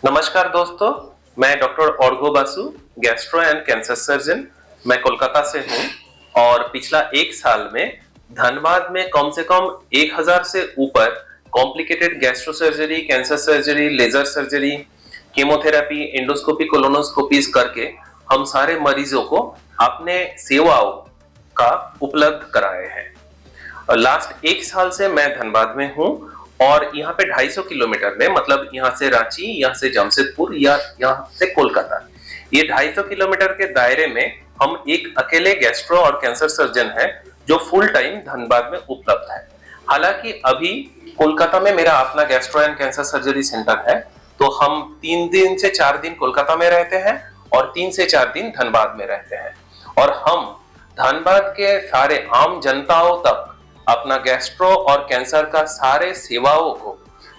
नमस्कार दोस्तों, मैं doctor Arko Basu, gastro and cancer surgeon. मैं कोलकाता से हूँ और पिछला एक साल में धनबाद में कम से कम 1000 से ऊपर complicated gastro surgery, cancer surgery, laser surgery, chemotherapy, endoscopy, colonoscopies करके हम सारे मरीजों को अपने सेवाओं का उपलब्ध कराए हैं। लास्ट एक साल से मैं धनबाद में हूँ और यहाँ पे 250 किलोमीटर में, मतलब यहाँ से रांची, यहाँ से जमशेदपुर या यहाँ से कोलकाता, ये 250 किलोमीटर के दायरे में हम एक अकेले गैस्ट्रो और कैंसर सर्जन है जो फुल टाइम धनबाद में उपलब्ध है। हालांकि अभी कोलकाता में मेरा अपना gastro and cancer surgery centre है, तो हम 3 दिन से 4 दिन कोलकाता में रहते हैं और 3 से 4 दिन धनबाद में रहते हैं। और हम धनबाद के सारे आम जनताओं तक अपना गैस्ट्रो और कैंसर का सारे सेवाओं को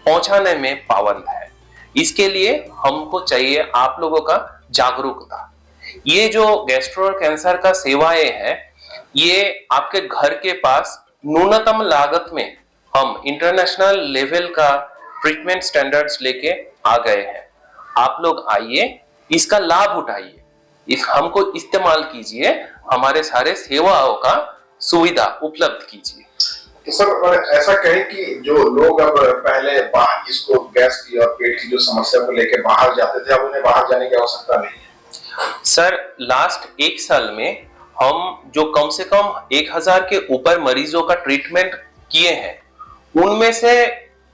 पहुंचाने में पाबंद है। इसके लिए हमको चाहिए आप लोगों का जागरूकता। ये जो गैस्ट्रो और कैंसर का सेवाएं हैं, ये आपके घर के पास न्यूनतम लागत में हम इंटरनेशनल लेवल का ट्रीटमेंट स्टैंडर्ड्स लेके आ गए हैं। आप लोग आइए, इसका लाभ उठाइए, इस हमको इस्तेमाल कीजिए, हमारे सारे सेवाओं का सुविधा उपलब्ध कीजिए। तो सर, ऐसा कहें कि जो लोग अब पहले बाहर इसको गैस की और पेट की जो समस्या को लेकर बाहर जाते थे, अब उन्हें बाहर जाने की आवश्यकता नहीं है। सर, लास्ट एक साल में हम जो कम से कम 1000 के ऊपर मरीजों का ट्रीटमेंट किए हैं, उनमें से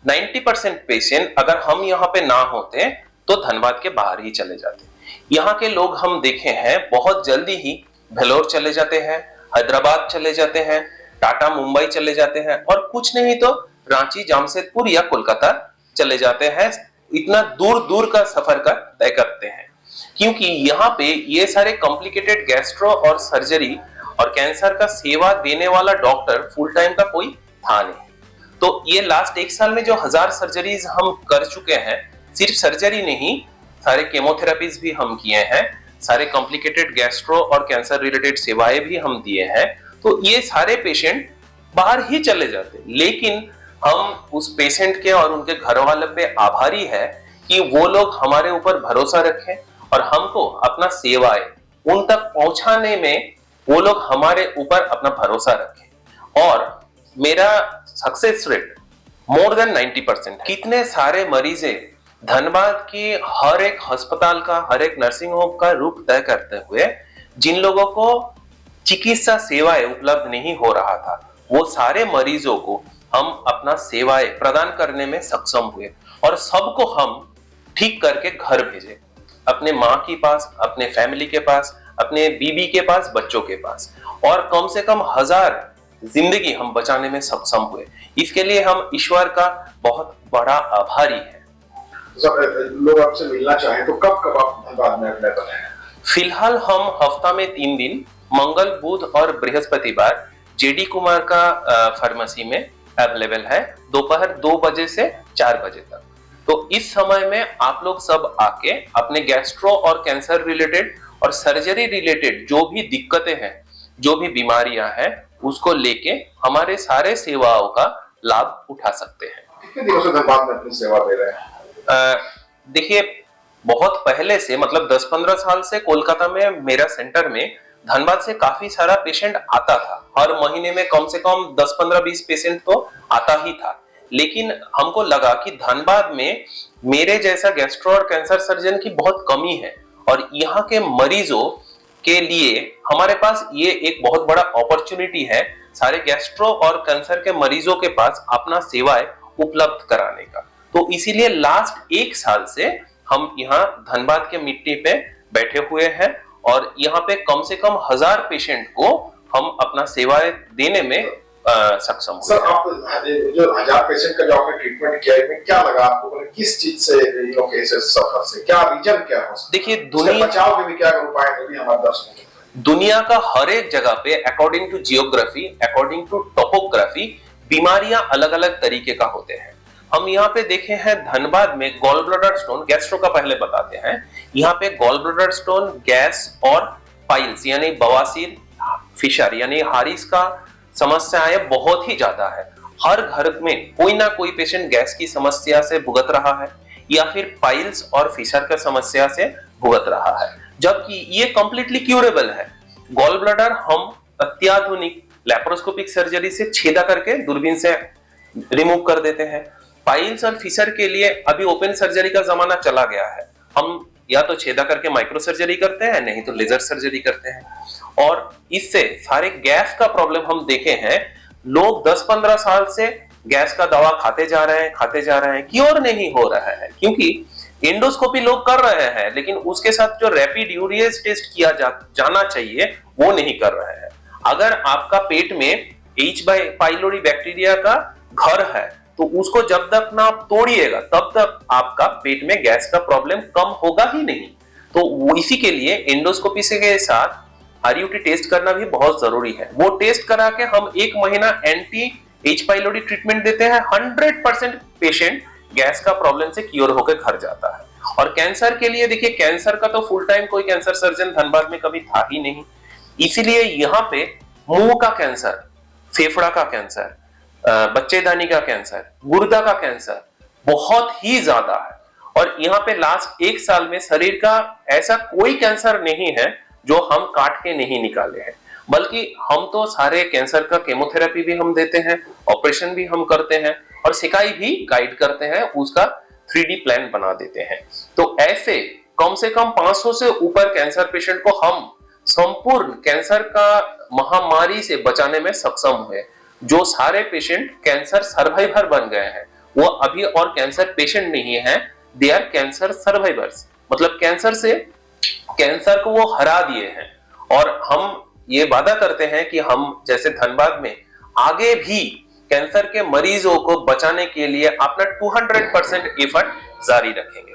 90% पेशेंट अगर हम यहाँ पे ना होते तो धनबाद के बाहर ही चले जाते। यहाँ के लोग हम देखे हैं बहुत जल्दी ही भेलोर चले जाते हैं, हैदराबाद चले जाते हैं, टाटा मुंबई चले जाते हैं और कुछ नहीं तो रांची, जमशेदपुर या कोलकाता चले जाते हैं। इतना दूर दूर का सफर का तय करते हैं क्योंकि यहाँ पे ये सारे कॉम्प्लिकेटेड गैस्ट्रो और सर्जरी और कैंसर का सेवा देने वाला डॉक्टर फुल टाइम का कोई था नहीं। तो ये लास्ट एक साल में जो 1000 सर्जरीज हम कर चुके हैं, सिर्फ सर्जरी नहीं, सारे केमोथेरेपीज भी हम किए हैं, सारे कॉम्प्लिकेटेड गैस्ट्रो और कैंसर रिलेटेड सेवाएं भी हम दिए हैं। तो ये सारे पेशेंट बाहर ही चले जाते, लेकिन हम उस पेशेंट के और उनके घर वाले पे आभारी है कि वो लोग हमारे ऊपर भरोसा रखें और हमको अपना सेवाएं उन तक पहुंचाने में वो लोग हमारे ऊपर अपना भरोसा रखें। और मेरा सक्सेस रेट मोर देन 90%। कितने सारे मरीजे धनबाद की हर एक अस्पताल का, हर एक नर्सिंग होम का रूट तय करते हुए जिन लोगों को चिकित्सा सेवाएं उपलब्ध नहीं हो रहा था, वो सारे मरीजों को हम अपना सेवाएं प्रदान करने में सक्षम हुए और सबको हम ठीक करके घर भेजे, अपने माँ के पास, अपने फैमिली के पास, अपने बीबी के पास, बच्चों के पास, और कम से कम 1000 जिंदगी हम बचाने में सक्षम हुए। इसके लिए हम ईश्वर का बहुत बड़ा आभारी है। लोग आपसे मिलना चाहें तो कब कब आप धनबाद में अवेलेबल हैं? फिलहाल हम हफ्ता में 3 दिन, मंगल, बुध और बृहस्पतिवार जेडी कुमार का फार्मेसी में अवेलेबल है, दोपहर 2 बजे से 4 बजे तक। तो इस समय में आप लोग सब आके अपने गैस्ट्रो और कैंसर रिलेटेड और सर्जरी रिलेटेड जो भी दिक्कतें हैं, जो भी बीमारियां हैं, उसको लेके हमारे सारे सेवाओं का लाभ उठा सकते हैं। कितने दिनों से धनबाद में अपनी सेवा दे रहे हैं? देखिए, बहुत पहले से, मतलब 10-15 साल से कोलकाता में मेरा सेंटर में धनबाद से काफी सारा पेशेंट आता था। हर महीने में कम से कम 10, 15, 20 पेशेंट तो आता ही था। लेकिन हमको लगा कि धनबाद में मेरे जैसा गैस्ट्रो और कैंसर सर्जन की बहुत कमी है और यहाँ के मरीजों के लिए हमारे पास ये एक बहुत बड़ा अपॉर्चुनिटी है सारे गैस्ट्रो और कैंसर के मरीजों के पास अपना सेवाएं उपलब्ध कराने का। तो इसीलिए लास्ट एक साल से हम यहाँ धनबाद के मिट्टी पे बैठे हुए हैं और यहाँ पे कम से कम 1000 पेशेंट को हम अपना सेवाएं देने में सक्षम हुए। सर, आप जो 1000 पेशेंट का जो आपने ट्रीटमेंट किया है, क्या लगा आपको? किस चीज से, सफर से क्या रीजन क्या हो सकता? देखिए, दुनिया बचाव के भी क्या उपाय है, भी हमारे दर्शकों को। दुनिया का हर एक जगह पे according to geography, according to topography, बीमारियां अलग अलग तरीके का होते हैं। हम यहाँ पे देखे हैं धनबाद में गॉल ब्लैडर स्टोन, गैस्ट्रो का पहले बताते हैं। यहाँ पे गॉल ब्लैडर स्टोन, गैस और पाइल्स यानी बवासीर, फिशर यानी हारिस का समस्याएं बहुत ही ज्यादा है। हर घर में कोई ना कोई पेशेंट गैस की समस्या से भुगत रहा है या फिर पाइल्स और फिशर का समस्या से भुगत रहा है, जबकि ये कंप्लीटली क्यूरेबल है। गॉल ब्लैडर हम अत्याधुनिक लैप्रोस्कोपिक सर्जरी से छेदा करके दूरबीन से रिमूव कर देते हैं। पाइल्स और फिशर के लिए अभी ओपन सर्जरी का जमाना चला गया है, हम या तो छेदा करके माइक्रो सर्जरी करते हैं, नहीं तो लेजर सर्जरी करते हैं। और इससे सारे गैस का प्रॉब्लम हम देखे हैं, लोग 10-15 साल से गैस का दवा खाते जा रहे हैं, क्योर नहीं हो रहा है, क्योंकि एंडोस्कोपी लोग कर रहे हैं, लेकिन उसके साथ जो रैपिड यूरियस टेस्ट किया जाना चाहिए वो नहीं कर रहे हैं। अगर आपका पेट में H. पाइलोरी बैक्टीरिया का घर है, तो उसको जब तक ना आप तोड़िएगा तब तक आपका पेट में गैस का प्रॉब्लम कम होगा ही नहीं। तो इसी के लिए एंडोस्कोपी से के साथ RUT टेस्ट करना भी बहुत जरूरी है। वो टेस्ट करा के हम 1 महीना एंटी H. पाइलोरी ट्रीटमेंट देते हैं, 100% पेशेंट गैस का प्रॉब्लम से क्योर होकर घर जाता है। और कैंसर के लिए देखिए, कैंसर का तो फुल टाइम कोई कैंसर सर्जन धनबाद में कभी था ही नहीं, इसीलिए यहाँ पे मुंह का कैंसर, फेफड़ा का कैंसर, बच्चेदानी का कैंसर, गुर्दा का कैंसर बहुत ही ज्यादा है। और यहाँ पे लास्ट 1 साल में शरीर का ऐसा कोई कैंसर नहीं है जो हम काट के नहीं निकाले हैं, बल्कि हम तो सारे कैंसर का केमोथेरेपी भी हम देते हैं, ऑपरेशन भी हम करते हैं और सिकाई भी गाइड करते हैं, उसका 3D प्लान बना देते हैं। तो ऐसे कम से कम 500 से ऊपर कैंसर पेशेंट को हम संपूर्ण कैंसर का महामारी से बचाने में सक्षम हुए। जो सारे पेशेंट कैंसर सर्वाइवर बन गए हैं, वो अभी और कैंसर पेशेंट नहीं है, दे आर कैंसर सर्वाइवर्स, मतलब कैंसर को वो हरा दिए हैं। और हम ये वादा करते हैं कि हम जैसे धनबाद में आगे भी कैंसर के मरीजों को बचाने के लिए अपना 200% एफर्ट जारी रखेंगे।